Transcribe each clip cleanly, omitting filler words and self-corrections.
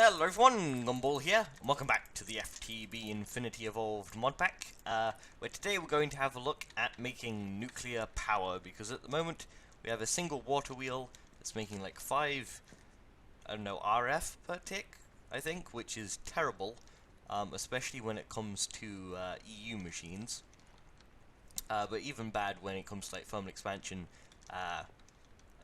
Hello everyone, Gumball here, and welcome back to the FTB Infinity Evolved mod pack, where today we're going to have a look at making nuclear power, because at the moment we have a single water wheel that's making like 5, I don't know, RF per tick, I think, which is terrible, especially when it comes to EU machines, but even bad when it comes to like thermal expansion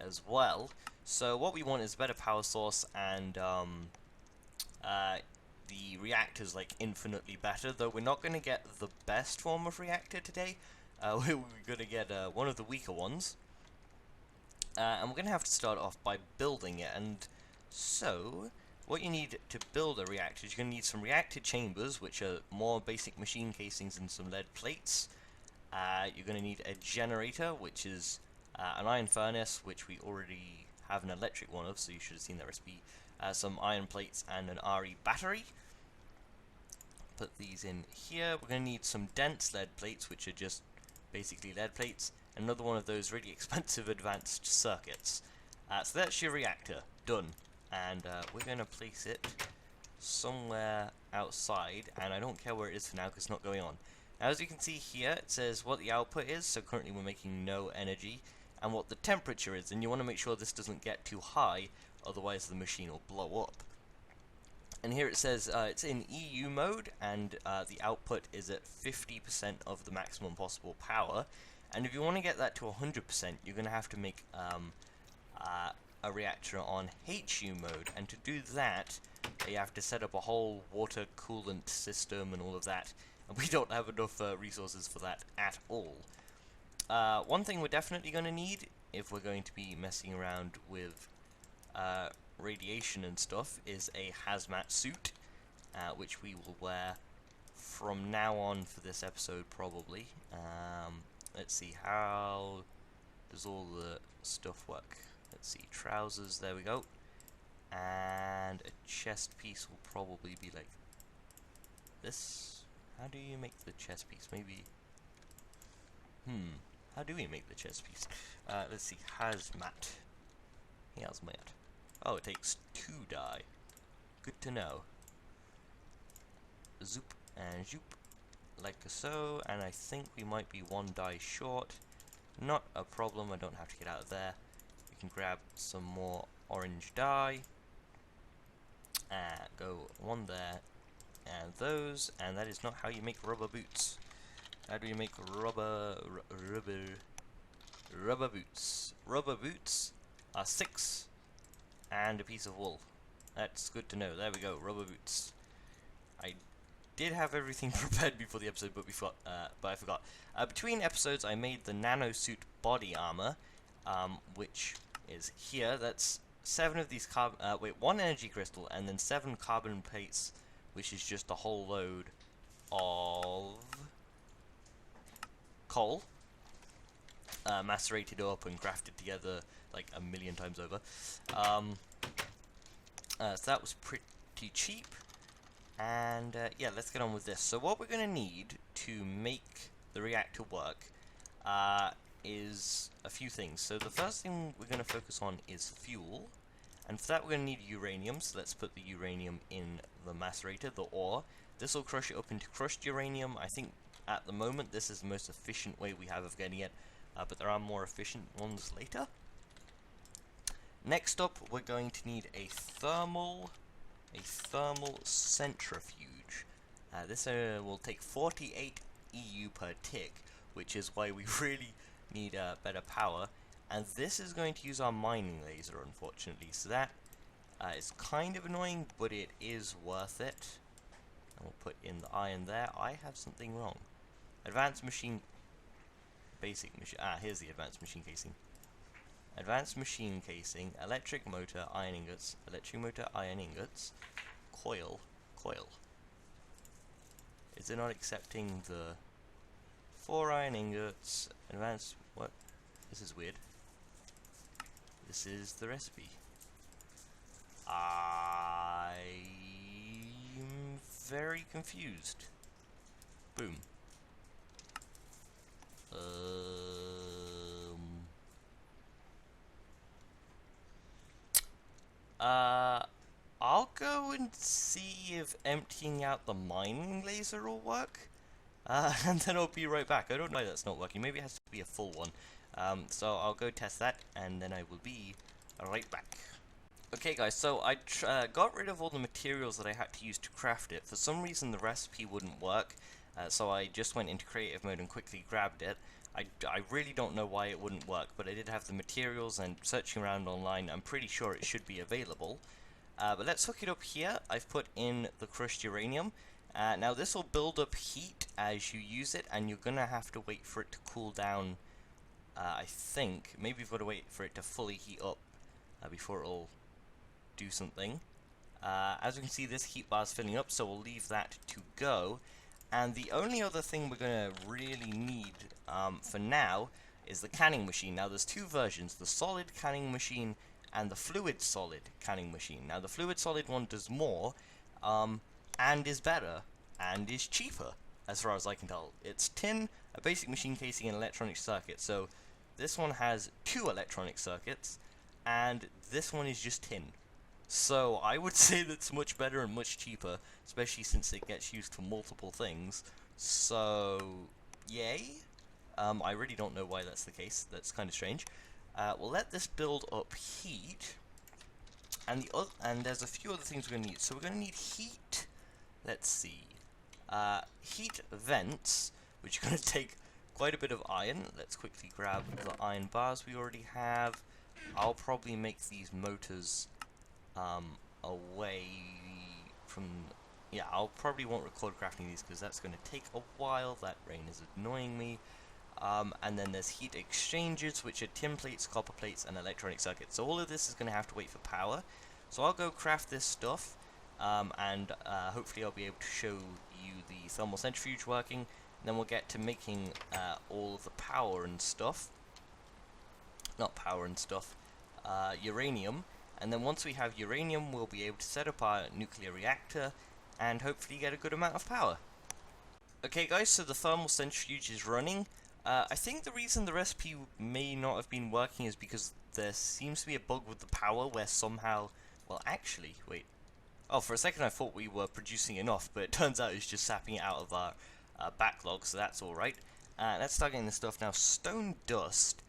as well. So what we want is a better power source, and the reactor's like infinitely better, though we're not going to get the best form of reactor today. We're going to get one of the weaker ones, and we're going to have to start off by building it. And so what you need to build a reactor is you're going to need some reactor chambers, which are more basic machine casings and some lead plates. You're going to need a generator, which is an iron furnace, which we already have an electric one of, so you should have seen that recipe. Some iron plates and an RE battery. Put these in here. We're going to need some dense lead plates, which are just basically lead plates, and another one of those really expensive advanced circuits. So that's your reactor, done. And we're going to place it somewhere outside, and I don't care where it is for now because it's not going on. Now, as you can see here, it says what the output is, so currently we're making no energy, and what the temperature is, and you want to make sure this doesn't get too high, otherwise the machine will blow up. And here it says it's in EU mode, and the output is at 50% of the maximum possible power. And if you want to get that to 100%, you're going to have to make a reactor on HU mode. And to do that, you have to set up a whole water coolant system and all of that. And we don't have enough resources for that at all. One thing we're definitely going to need, if we're going to be messing around with radiation and stuff, is a hazmat suit, which we will wear from now on for this episode probably. Let's see, how does all the stuff work? Let's see, trousers, there we go, and a chest piece will probably be like this. How do you make the chest piece? Maybe, how do we make the chest piece? Let's see, hazmat. Oh, it takes 2 dye. Good to know. Zoop and zoop, like so, and I think we might be 1 dye short. Not a problem, I don't have to get out of there. We can grab some more orange dye. Go 1 there, and those, and that is not how you make rubber boots. How do you make rubber boots? Rubber boots are 6 and a piece of wool. That's good to know. There we go, rubber boots. I did have everything prepared before the episode, but I forgot. Between episodes, I made the nano suit body armor, which is here. That's 7 of these 1 energy crystal, and then 7 carbon plates, which is just a whole load of coal, macerated up and crafted together like a million times over. So that was pretty cheap, and yeah, let's get on with this. So what we're going to need to make the reactor work is a few things. So the first thing we're going to focus on is fuel, and for that we're going to need uranium, so let's put the uranium in the macerator, the ore. This will crush it up into crushed uranium. I think at the moment this is the most efficient way we have of getting it, but there are more efficient ones later. Next up, we're going to need a thermal centrifuge. This will take 48 EU per tick, which is why we really need better power. And this is going to use our mining laser, unfortunately. So that is kind of annoying, but it is worth it. And we'll put in the iron there. I have something wrong. Advanced machine, basic machine. Here's the advanced machine casing. Advanced machine casing, electric motor, iron ingots, electric motor, iron ingots, coil. Is it not accepting the 4 iron ingots, advanced, what? This is weird. This is the recipe. I'm very confused. Boom. I'll go and see if emptying out the mining laser will work. And then I'll be right back. I don't know why that's not working. Maybe it has to be a full one. So I'll go test that, and then I will be right back. Okay guys, so I got rid of all the materials that I had to use to craft it. For some reason the recipe wouldn't work, so I just went into creative mode and quickly grabbed it. I really don't know why it wouldn't work, but I did have the materials, and searching around online I'm pretty sure it should be available. But let's hook it up here. I've put in the crushed uranium. Now this will build up heat as you use it, and you're gonna have to wait for it to cool down. I think maybe you've got to wait for it to fully heat up before it'll do something. As you can see, this heat bar is filling up, so we'll leave that to go. And the only other thing we're gonna really need for now is the canning machine. Now there's two versions, the solid canning machine and the fluid solid canning machine. Now the fluid solid one does more, and is better, and is cheaper, as far as I can tell. It's tin, a basic machine casing, and electronic circuit. So this one has 2 electronic circuits, and this one is just tin. So I would say that's much better and much cheaper, especially since it gets used for multiple things. So yay. I really don't know why that's the case. That's kind of strange. We'll let this build up heat, and there's a few other things we're going to need. So we're going to need heat. Let's see. Heat vents, which are going to take quite a bit of iron. Let's quickly grab the iron bars we already have. I'll probably make these motors away from... Yeah, I'll probably won't record crafting these because that's going to take a while. That rain is annoying me. And then there's heat exchangers, which are tin plates, copper plates, and electronic circuits. So all of this is going to have to wait for power. So I'll go craft this stuff, and hopefully I'll be able to show you the thermal centrifuge working. Then we'll get to making all of the power and stuff. Not power and stuff, uranium. And then once we have uranium, we'll be able to set up our nuclear reactor and hopefully get a good amount of power. Okay guys, so the thermal centrifuge is running. I think the reason the recipe may not have been working is because there seems to be a bug with the power where somehow... Well, actually, wait. Oh, for a second I thought we were producing enough, but it turns out it's just sapping it out of our backlog, so that's alright. Let's start getting this stuff now. Stone dust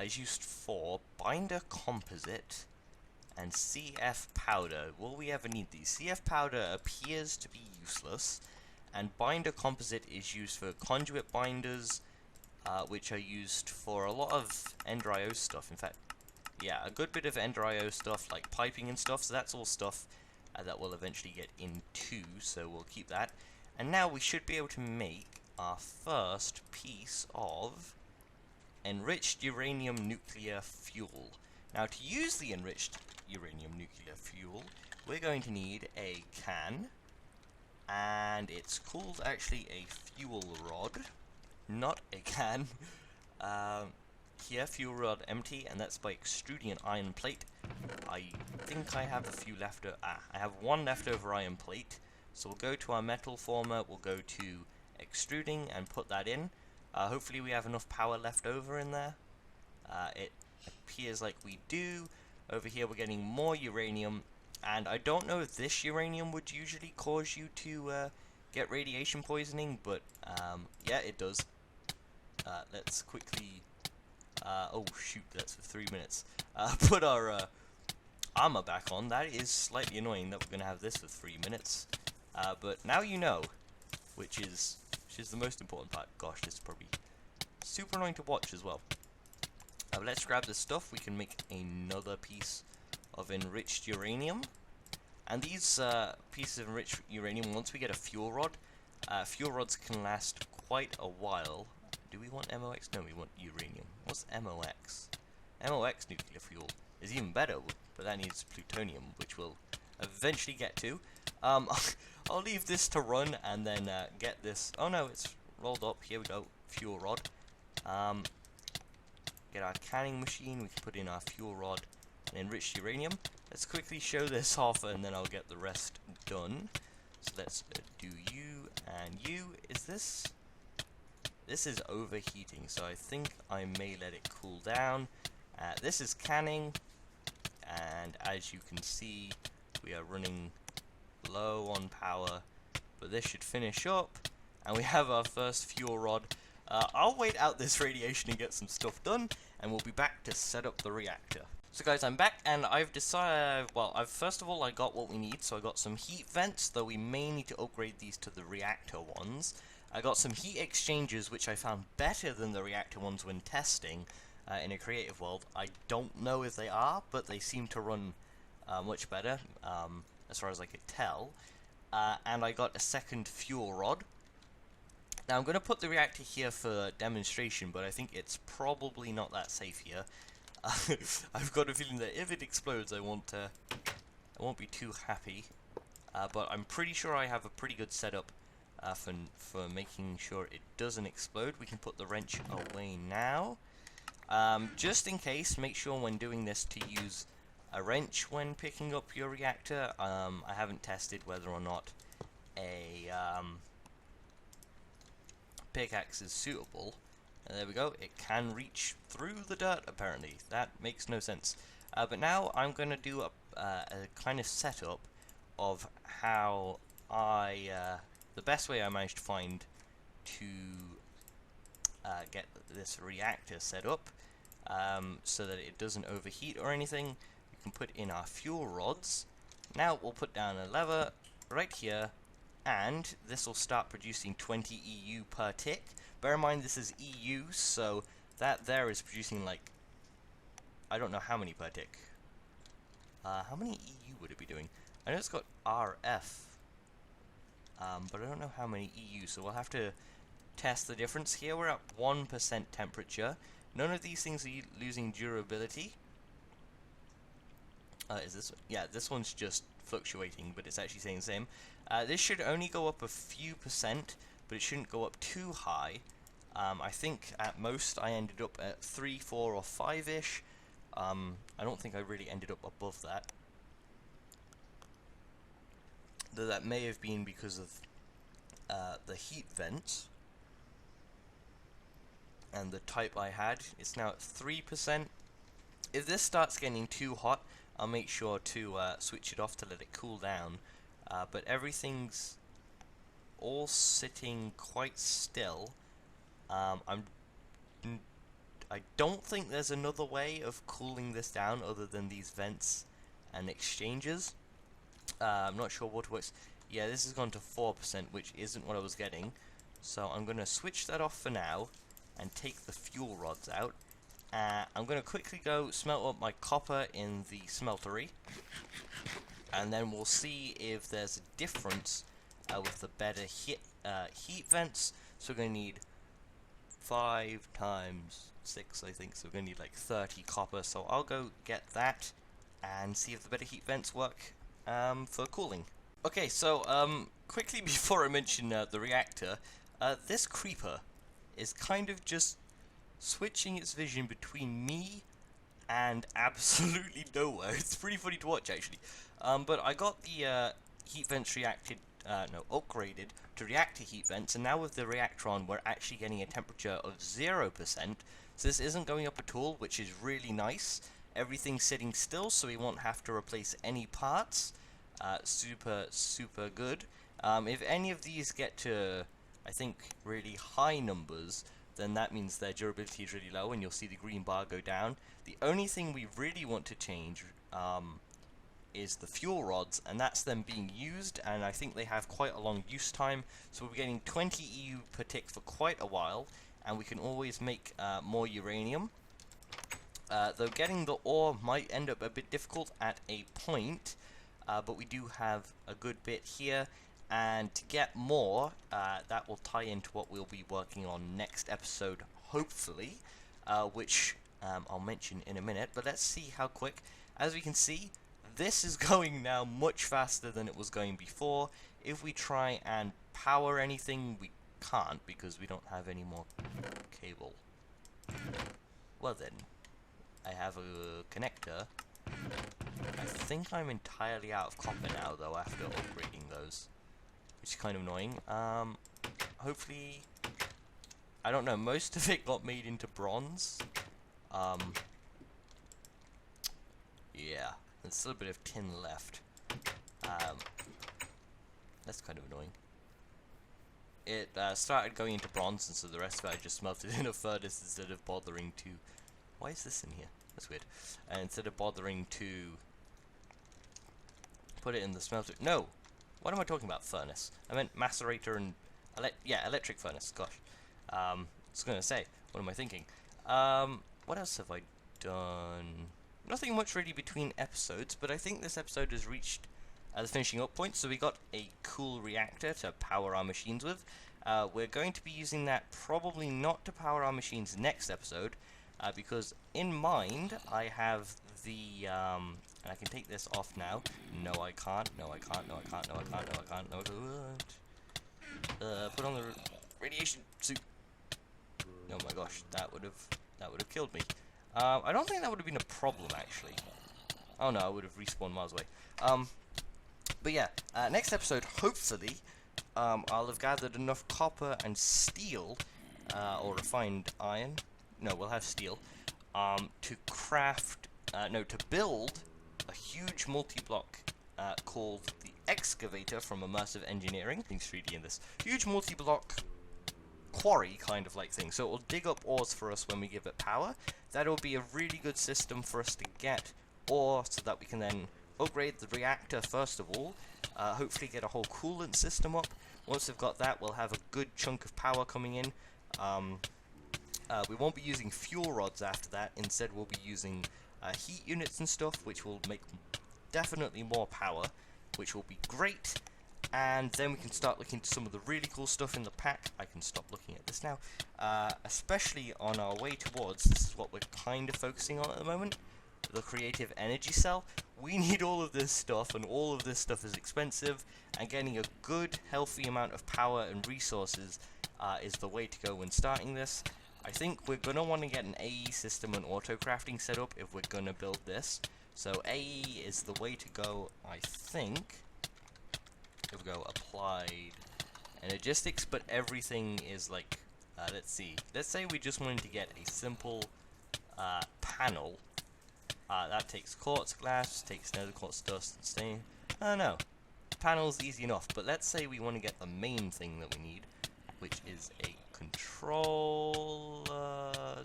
is used for binder composite and CF powder. Will we ever need these? CF powder appears to be useless, and binder composite is used for conduit binders, which are used for a lot of Ender.io stuff. In fact, yeah, a good bit of Ender.io stuff, like piping and stuff, so that's all stuff that we'll eventually get into, so we'll keep that. And now we should be able to make our first piece of enriched uranium nuclear fuel. Now, to use the enriched uranium nuclear fuel, we're going to need a can, and it's called actually a fuel rod, not a can. Here, fuel rod empty, and that's by extruding an iron plate. I think I have a few left. I have one leftover iron plate. So we'll go to our metal former. We'll go to extruding and put that in. Hopefully we have enough power left over in there. It appears like we do. Over here we're getting more uranium, and I don't know if this uranium would usually cause you to get radiation poisoning, but yeah, it does. Let's quickly... oh shoot, that's for 3 minutes. Put our armor back on. That is slightly annoying that we're going to have this for 3 minutes. But now you know, which is the most important part. Gosh, this is probably super annoying to watch as well. Let's grab this stuff. We can make another piece of enriched uranium. And these pieces of enriched uranium, once we get a fuel rod, fuel rods can last quite a while. Do we want MOX? No, we want uranium. What's MOX? MOX nuclear fuel is even better, but that needs plutonium, which we'll eventually get to. I'll leave this to run and then get this. Oh no, it's rolled up. Here we go. Fuel rod. Get our canning machine. We can put in our fuel rod and enriched uranium. Let's quickly show this off, and then I'll get the rest done. So let's do you and you. Is this? This is overheating, so I think I may let it cool down. This is canning, and as you can see, we are running low on power, but this should finish up, and we have our first fuel rod. I'll wait out this radiation and get some stuff done, and we'll be back to set up the reactor. So guys, I'm back, and I've decided, well, first of all, I got what we need. So I got some heat vents, though we may need to upgrade these to the reactor ones. I got some heat exchangers, which I found better than the reactor ones when testing in a creative world. I don't know if they are, but they seem to run much better, as far as I could tell. And I got a second fuel rod. Now I'm going to put the reactor here for demonstration, but I think it's probably not that safe here. I've got a feeling that if it explodes, I won't be too happy. But I'm pretty sure I have a pretty good setup for making sure it doesn't explode. We can put the wrench away now. Just in case, make sure when doing this to use a wrench when picking up your reactor. I haven't tested whether or not a pickaxe is suitable. And there we go, it can reach through the dirt apparently. That makes no sense. But now I'm going to do a kind of setup of how the best way I managed to find to get this reactor set up so that it doesn't overheat or anything. We can put in our fuel rods. Now we'll put down a lever right here, and this will start producing 20 EU per tick. Bear in mind this is EU, so that there is producing like, I don't know how many per tick. How many EU would it be doing? I know it's got RF, but I don't know how many EU, so we'll have to test the difference. Here we're at 1% temperature. None of these things are losing durability. Is this? Yeah, this one's just fluctuating, but it's actually saying the same. This should only go up a few percent, but it shouldn't go up too high. I think at most I ended up at 3, 4, or 5-ish. I don't think I really ended up above that. Though that may have been because of the heat vents and the type I had. It's now at 3%. If this starts getting too hot, I'll make sure to switch it off to let it cool down. But everything's all sitting quite still. I don't think there's another way of cooling this down other than these vents and exchanges. I'm not sure what works. Yeah, this has gone to 4%, which isn't what I was getting. So I'm going to switch that off for now and take the fuel rods out. I'm going to quickly go smelt up my copper in the smeltery, and then we'll see if there's a difference with the better heat vents. So we're going to need 5 times 6, I think, so we're going to need like 30 copper. So I'll go get that and see if the better heat vents work for cooling. Okay, so quickly before I mention the reactor, this creeper is kind of just switching its vision between me and absolutely nowhere. It's pretty funny to watch, actually. But I got the heat vents upgraded to reactor heat vents, and now with the reactor on, we're actually getting a temperature of 0%. So this isn't going up at all, which is really nice. Everything's sitting still, so we won't have to replace any parts. Super good. If any of these get to, I think, really high numbers, then that means their durability is really low, and you'll see the green bar go down. The only thing we really want to change is the fuel rods, and that's them being used, and I think they have quite a long use time, so we're getting 20 EU per tick for quite a while, and we can always make more uranium. Though getting the ore might end up a bit difficult at a point, but we do have a good bit here. And to get more, that will tie into what we'll be working on next episode, hopefully, which I'll mention in a minute. But let's see how quick. As we can see, this is going now much faster than it was going before. If we try and power anything, we can't because we don't have any more cable. Well then, I have a connector. I think I'm entirely out of copper now, though, after upgrading those. Which is kind of annoying. Hopefully, I don't know, most of it got made into bronze. Yeah, there's still a bit of tin left. That's kind of annoying. It started going into bronze, and so the rest of it I just smelted in a furnace instead of bothering to... Why is this in here? That's weird. And instead of bothering to put it in the smelter... No! What am I talking about? Furnace. I meant macerator and... electric furnace. Gosh. I was going to say, what am I thinking? What else have I done? Nothing much really between episodes, but I think this episode has reached the finishing up point, so we got a cool reactor to power our machines with. We're going to be using that probably not to power our machines next episode, because in mind I have the, and I can take this off now. No, I can't. No, I can't. No, I can't. No, I can't. No, I can't. No, I can't. Put on the radiation suit. Oh my gosh, that would have killed me. I don't think that would have been a problem actually. Oh no, I would have respawned miles away. But yeah, next episode, hopefully, I'll have gathered enough copper and steel, or refined iron. No, we'll have steel, to craft, to build a huge multi-block called the Excavator from Immersive Engineering. Things 3D in this. Huge multi-block quarry kind of like thing. So it will dig up ores for us when we give it power. That'll be a really good system for us to get ore so that we can then upgrade the reactor first of all. Hopefully get a whole coolant system up. Once we've got that, we'll have a good chunk of power coming in. We won't be using fuel rods after that. Instead, we'll be using heat units and stuff, which will make definitely more power, which will be great. And then we can start looking at some of the really cool stuff in the pack. I can stop looking at this now. Especially on our way towards, this is what we're kind of focusing on at the moment, the creative energy cell. We need all of this stuff, and all of this stuff is expensive, and getting a good, healthy amount of power and resources is the way to go when starting this. I think we're going to want to get an AE system and auto-crafting set up if we're going to build this. So AE is the way to go, I think. Here we go, applied energistics, but everything is like, let's see. Let's say we just wanted to get a simple panel. That takes quartz glass, takes nether quartz dust and stain. No, panel's easy enough, but let's say we want to get the main thing that we need, which is a controller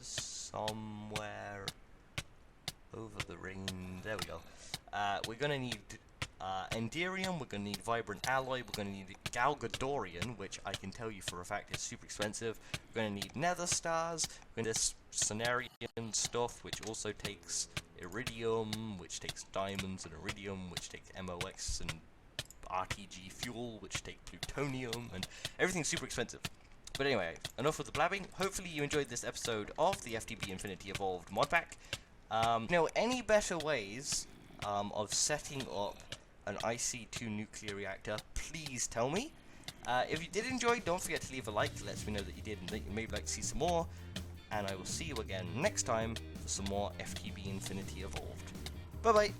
somewhere over the ring. There we go. We're gonna need Enderium, we're going to need Vibrant Alloy, we're going to need Galgadorian, which I can tell you for a fact is super expensive. We're going to need Nether Stars, we're going to need Cenarian stuff, which also takes Iridium, which takes Diamonds and Iridium, which takes MOX and RTG Fuel, which take Plutonium, and everything's super expensive. But anyway, enough with the blabbing. Hopefully you enjoyed this episode of the FTB Infinity Evolved mod pack. Any better ways of setting up an IC2 nuclear reactor, please tell me. If you did enjoy, don't forget to leave a like. It lets me know that you did and that you may like to see some more. And I will see you again next time for some more FTB Infinity Evolved. Bye bye.